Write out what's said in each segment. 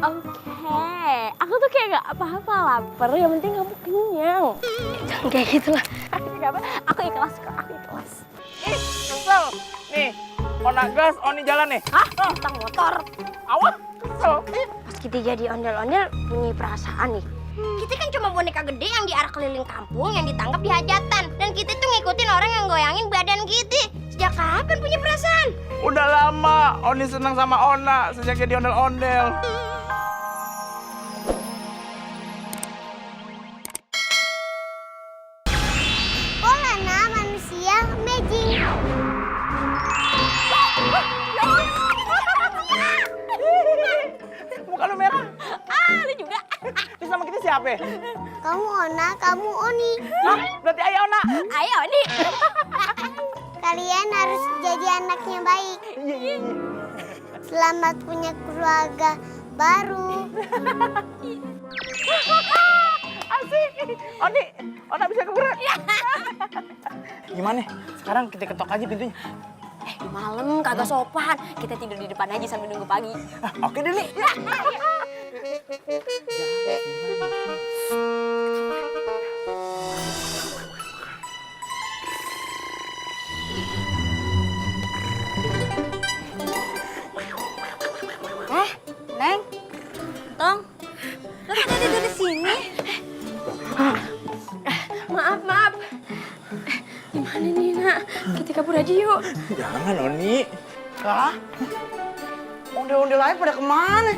Oke, aku tuh kayak gak apa-apa lapar, yang penting kamu kenyang. Jangan kayak gitu lah. Gak apa, aku ikhlas kok, aku ikhlas. Ih, kesel. Nih, Ona gas, Oni jalan nih. Hah? Tentang motor. Awas, kesel. Pas kita jadi ondel-ondel punya perasaan nih. Kita kan cuma boneka gede yang diarak keliling kampung, yang ditangkap di hajatan. Dan kita tuh ngikutin orang yang goyangin badan kita. Sejak kapan punya perasaan? Udah lama Oni senang sama Ona sejak jadi ondel-ondel. Polana manusia magic. Muka lu merah. Lu juga. Terus sama kita siapa? Kamu Ona, kamu Oni. Hah? Berarti ayah Ona. Ayo Oni. Kalian harus jadi anak yang baik. Iya. Selamat punya keluarga baru. Asik. Oni, Ona bisa keberat. Gimana? Sekarang kita ketok aja pintunya. Malam kagak sopan. Kita tidur di depan aja sambil nunggu pagi. Oke deh, Li. Neng, Tong, lu kan tidur di sini. Maaf. Gimana nih, Nak? Kita kabur aja yuk. Jangan, Oni. Hah? Ondel-ondel lain pada kemana?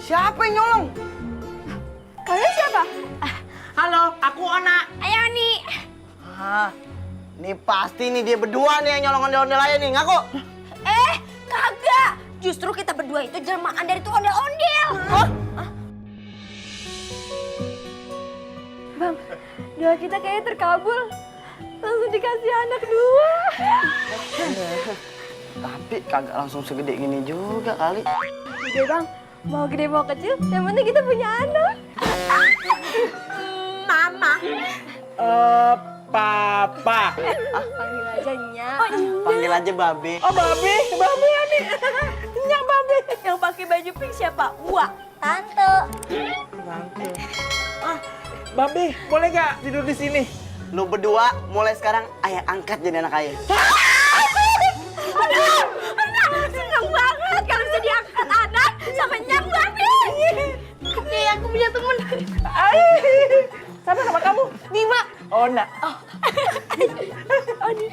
Siapa yang nyolong? Kalian siapa? Halo, aku Ona. Ayo, Oni. Ah, nih pasti nih dia berdua nih yang nyolong ondel-ondel aja nih, ngaku. Kagak. Justru kita berdua itu jelmaan dari tuh ondel-ondel. Bang, doa kita kayaknya terkabul. Langsung dikasih anak 2. Tapi kagak langsung segede gini juga kali. Udah bang, mau gede mau kecil, yang penting kita punya anak. Mama. Papa. Panggil aja Nyak. Panggil aja Babe. Oh, Babe Ani. Nyak Babe. Yang pakai baju pink siapa? Wah, Tante. Babe, boleh gak tidur di sini? Lu berdua mulai sekarang ayah angkat jadi anak ayah. Aduh, senang banget kalau bisa diangkat anak sama Nyak Babe. Oke, aku punya temen. Siapa nama kamu? Bima. Ona. Oh, nih.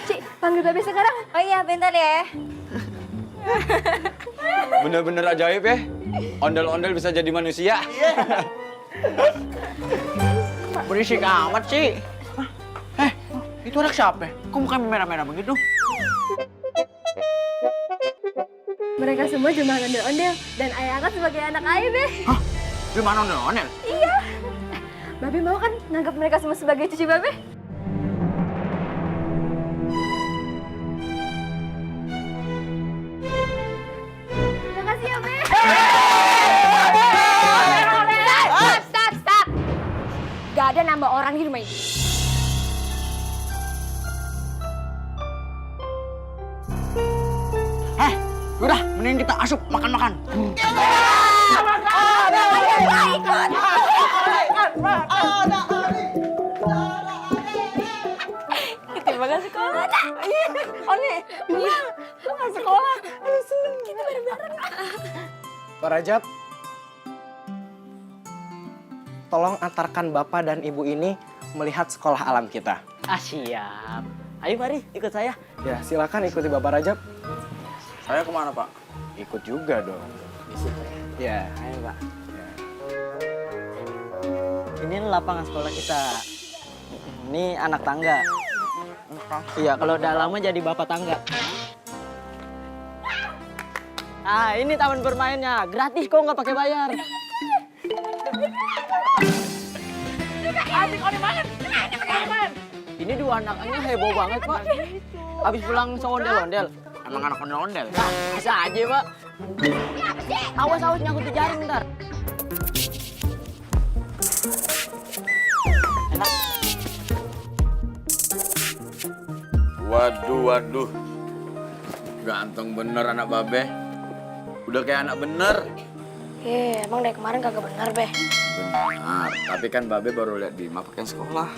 Cik, panggil Babe sekarang. Oh iya, bentar ya. Bener-bener ajaib ya. Ondel-ondel bisa jadi manusia. Berisik amat sih. Itu anak siapa? Kok mukanya merah-merah begitu? Mereka semua jemaah ondel-ondel dan ayah angkat sebagai anak ayah, Be. Hah? Gimana ondel-ondel? Iya. Babe mau kan nganggap mereka semua sebagai cucu Babe? Makasih ya, Be. Stop. Gak ada nambah orang di rumah ini. Udah, mending kita asup makan-makan. Terima kasih sekolah. Oni. Iya. Lu gak sekolah. Aduh, seneng. Kita bareng-bareng. Pak Rajab, tolong antarkan Bapak dan Ibu ini melihat sekolah alam kita. Siap. Ayo mari, ikut saya. Ya, silakan ikuti Bapak Rajab. Saya kemana, Pak? Ikut juga dong. Ya. Ayo, Pak. Ini lapangan sekolah kita. Ini anak tangga. Iya, kalau udah lama jadi bapak tangga. Ini taman bermainnya. Gratis kok, nggak pakai bayar. Asik Oni banget. Ini 2 anaknya heboh banget, Pak. Habis pulang seondel-ondel. Emang anak ondel-ondel? Bisa aja, Pak. Awas nyangkut di jaring ntar. Enak. Waduh. Ganteng bener anak Babe. Udah kayak anak bener. Emang dari kemarin kagak benar, Be. Benar, tapi kan Babe baru lihat Bima pakai sekolah.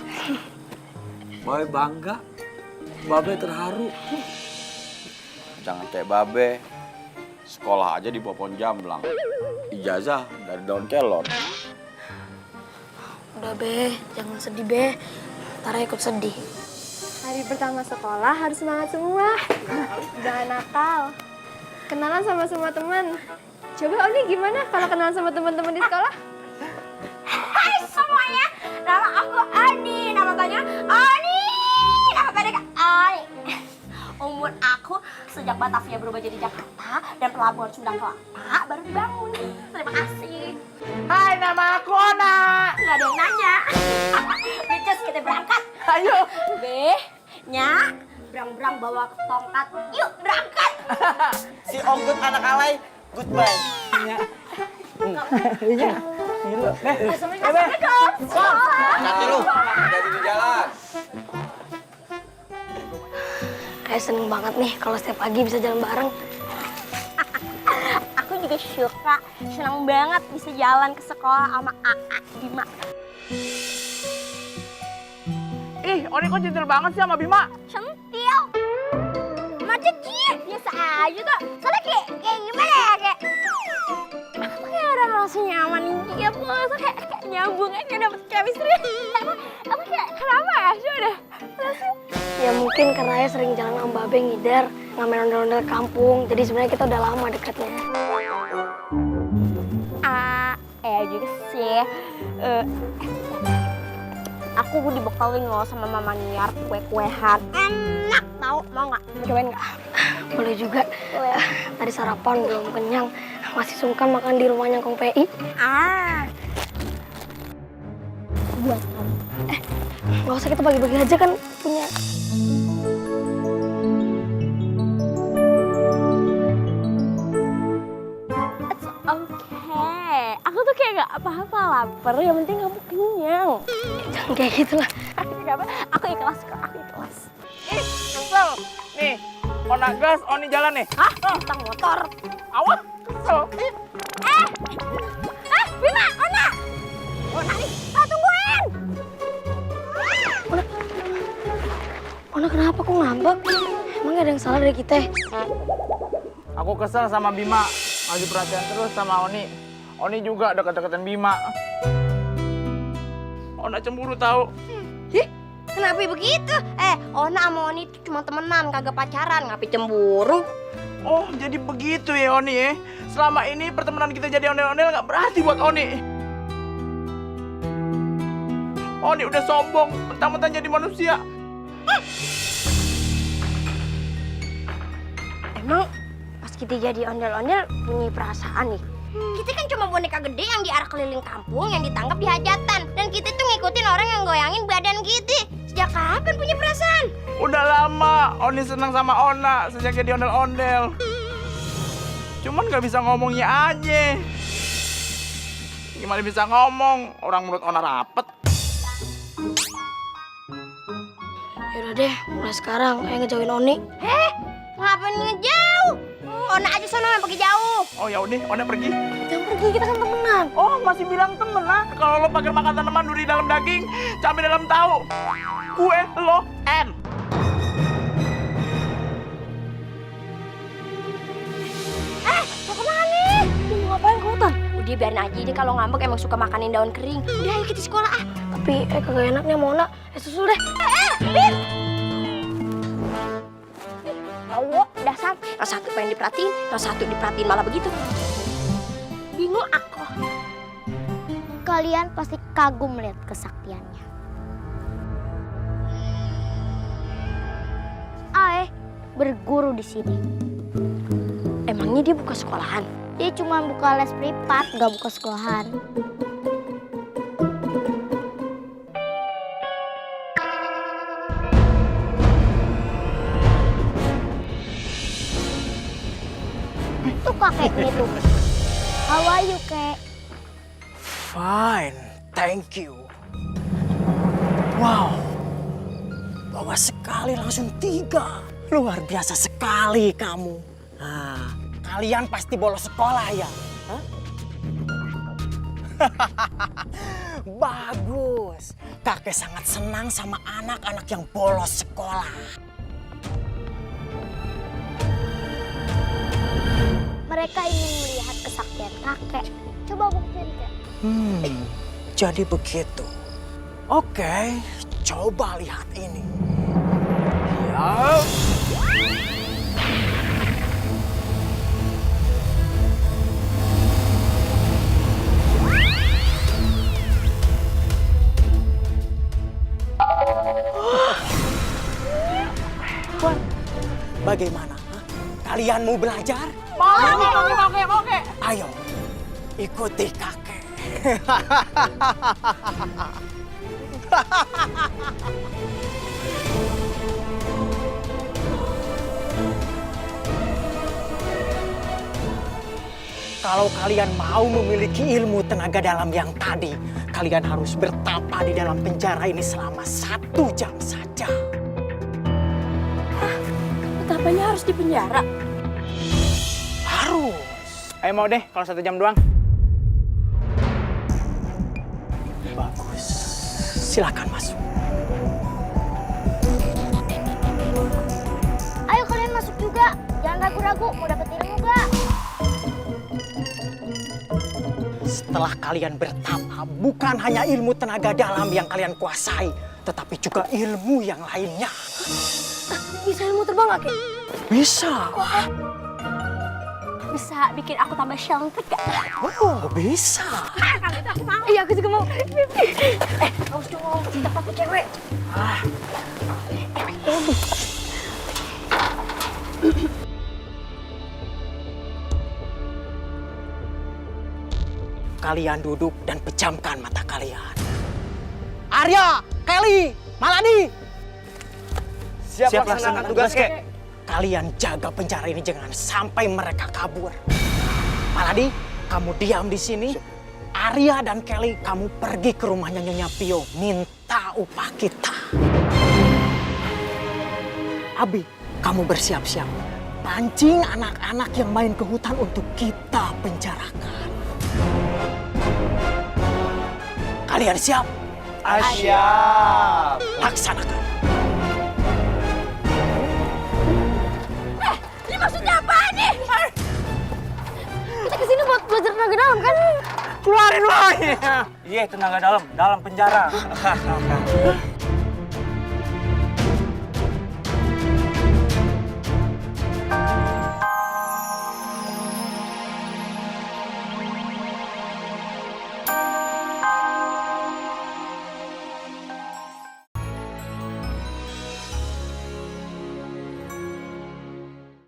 Babe bangga. Babe terharu. Jangan kayak Babe. Sekolah aja di pohon jamblang. Ijazah dari daun kelor. Udah, Be. Jangan sedih, Be. Ntar ikut sedih. Hari pertama sekolah harus semangat semua. Jangan nakal. Kenalan sama semua teman. Coba Oni gimana kalau kenalan sama teman-teman di sekolah? Hai semuanya, nama aku Ani. Nama panjang Ani. Nama pendek Ani. Umur aku sejak Batavia berubah jadi Jakarta dan pelabuhan Sunda Kelapa baru dibangun. Terima kasih. Hai, nama aku Ona. Nggak ada yang nanya. Becus, kita berangkat. Ayo. Nya, berang-berang bawa tongkat. Yuk berangkat. Si Onggut anak alay, goodbye. Iya. Gila. Assalamualaikum. Hati lu, jadi di jalan. Saya seneng banget nih kalau setiap pagi bisa jalan bareng. Aku juga suka, senang banget bisa jalan ke sekolah sama AA Bima. Ih, Oni kok centil banget sih sama Bima? Centil. Macet sih, biasa aja tuh. Soalnya kayak gimana ya, kayak aku kayak ada rasa nyaman gitu, kayak nyambung aja dapet chemistry. Aku kayak kenapa ya sih udah? Ya mungkin karena ya sering jalan sama Babe ngider, ngamen ondel-ondel kampung. Jadi sebenarnya kita udah lama deketnya. Juga sih. Aku dibekalin loh sama Mama Niar kue-kuehan. Enak tau, mau nggak? Cobain nggak? Boleh juga. Tadi sarapan belum kenyang. Masih sungkan makan di rumahnya Kong PI. Buat kamu. Nggak usah, kita bagi-bagi aja kan punya. It's okay. Aku tuh kayak nggak apa-apa lapar. Yang penting kamu kenyang. Jangan kayak gitu lah. Aku ikhlas kok, aku ikhlas. Ih, kesel. Nih, Ona gas, Oni jalan nih. Hah? Tentang motor. Awas, kesel. Bima, Ona! Ona nih, tungguin! Ona kenapa kok ngambek? Emang ada yang salah dari kita? Aku kesel sama Bima. Masih perhatian terus sama Oni. Oni juga deket-deketan Bima. Ona cemburu tahu. Kenapa begitu? Ona sama Oni itu cuma temenan, kagak pacaran, ngapain cemburu? Oh, jadi begitu ya Oni ya. Selama ini pertemanan kita jadi ondel-ondel nggak berarti buat Oni. Oni udah sombong, mentang-mentang jadi manusia. Emang pas kita jadi ondel-ondel punya perasaan nih? Kita kan cuma boneka gede yang diarak keliling kampung yang ditangkap di hajatan. Dan kita tuh ngikutin orang yang goyangin badan kita. Sejak kapan punya perasaan? Udah lama Oni senang sama Ona sejak jadi ondel-ondel. Cuman nggak bisa ngomongnya aja. Gimana bisa ngomong? Orang mulut Ona rapet. Yaudah deh, mulai sekarang ayo ngejauhin Oni. Ngapain ngejauh? Ona aja sono yang pergi jauh. Oh ya udah, Ona pergi. Jangan pergi, kita kan temenan. Oh, masih bilang temen lah. Kalau lo pakai makan tanaman duri dalam daging, cabai dalam tahu. Gue, lo, N. Mau kemana nih? Mau ngapain ke hutan? Udah biarin aja, dia kalau ngambek emang suka makanin daun kering. Udah ayo kita sekolah ah. Tapi kagak enak nih Mona. Susul deh. Bin! Awo, dasar. Yang satu pengen diperhatiin, yang satu diperhatiin malah begitu. Bingung aku. Kalian pasti kagum melihat kesaktiannya. Berguru di sini. Emangnya dia buka sekolahan? Dia cuma buka les privat, nggak buka sekolahan. Tuh kakeknya tuh. How are you, kek? Fine, thank you. Wow, bawa sekali langsung 3. Luar biasa sekali kamu. Nah, kalian pasti bolos sekolah ya? Hah? Bagus. Kakek sangat senang sama anak-anak yang bolos sekolah. Mereka ingin melihat kesaktian kakek. Coba buktiin, Kak. Jadi begitu. Oke, coba lihat ini. Ya. Bagaimana? Hah? Kalian mau belajar? Mau. Ayo, ikuti kakek. Kalau kalian mau memiliki ilmu tenaga dalam yang tadi, kalian harus bertapa di dalam penjara ini selama 1 jam saja. Betapanya harus di penjara. Harus. Ayo mau deh, kalau 1 jam doang. Bagus. Silakan masuk. Ayo kalian masuk juga. Jangan ragu-ragu, mau dapet ilmu gak? Setelah kalian bertapa, bukan hanya ilmu tenaga dalam yang kalian kuasai, tetapi juga ilmu yang lainnya. Bisa ilmu terbang gak, Kek? Bisa. Bisa bikin aku tambah cantik gak? Oh, bisa. Iya, aku juga mau. Harus dong, cinta aku cewek. Kalian duduk dan pejamkan mata kalian. Arya, Kelly, Maladi. Siap laksanakan tugas, Kek. Kalian jaga penjara ini jangan sampai mereka kabur. Maladi, kamu diam di sini. Arya dan Kelly, kamu pergi ke rumahnya Nyonya Pio, minta upah kita. Abi, kamu bersiap-siap. Pancing anak-anak yang main ke hutan untuk kita penjarakan. Kalian siap? Siap. Laksanakan. Ini maksudnya apa nih? Kita kesini buat belajar tenaga dalam kan? Keluarin woy. Iya, tenaga dalam penjara.